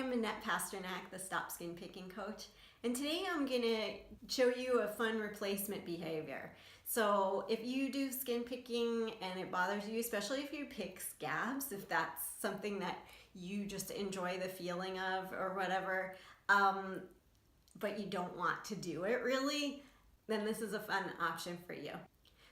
I'm Annette Pasternak, the Stop Skin Picking Coach, and today I'm going to show you a fun replacement behavior. So if you do skin picking and it bothers you, especially if you pick scabs, if that's something that you just enjoy the feeling of or whatever, but you don't want to do it really, then this is a fun option for you.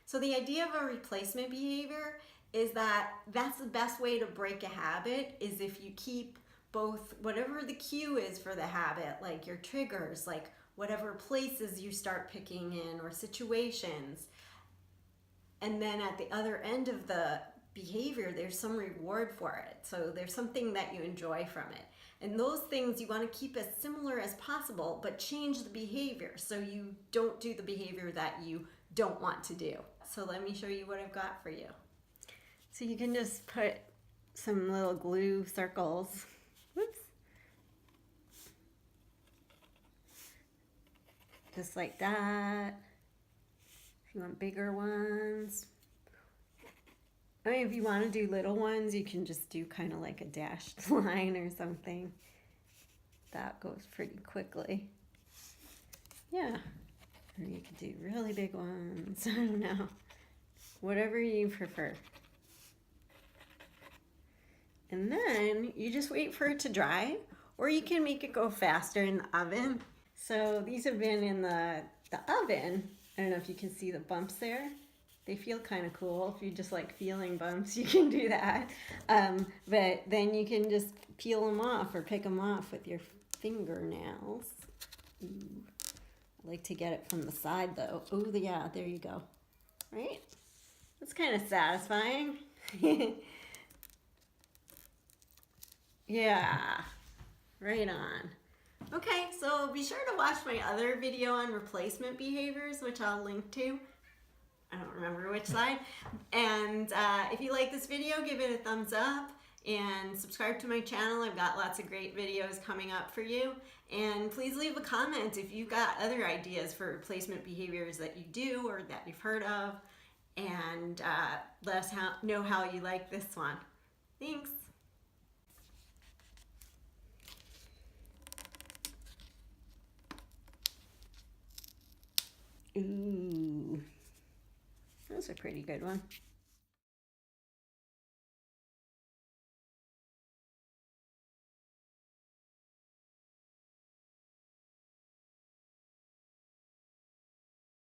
So the idea of a replacement behavior is that that's the best way to break a habit, is if you keep both whatever the cue is for the habit, like your triggers, like whatever places you start picking in or situations, and then at the other end of the behavior there's some reward for it. So there's something that you enjoy from it. And those things you want to keep as similar as possible, but change the behavior so you don't do the behavior that you don't want to do. So let me show you what I've got for you. So you can just put some little glue circles. Whoops. Just like that. If you want bigger ones. I mean, if you want to do little ones, you can just do kind of like a dashed line or something. That goes pretty quickly. Yeah. Or you could do really big ones. I don't know. Whatever you prefer. And then you just wait for it to dry, or you can make it go faster in the oven. So these have been in the oven. I don't know if you can see the bumps there. They feel kind of cool. If you just like feeling bumps, you can do that. But then you can just peel them off or pick them off with your fingernails. Ooh. I like to get it from the side though. Oh yeah, there you go. Right? That's kind of satisfying. Yeah, right on. Okay, so be sure to watch my other video on replacement behaviors, which I'll link to. I don't remember which slide. And if you like this video, give it a thumbs up and subscribe to my channel. I've got lots of great videos coming up for you. And please leave a comment if you've got other ideas for replacement behaviors that you do or that you've heard of. And let us know how you like this one. Thanks. Ooh, that's a pretty good one.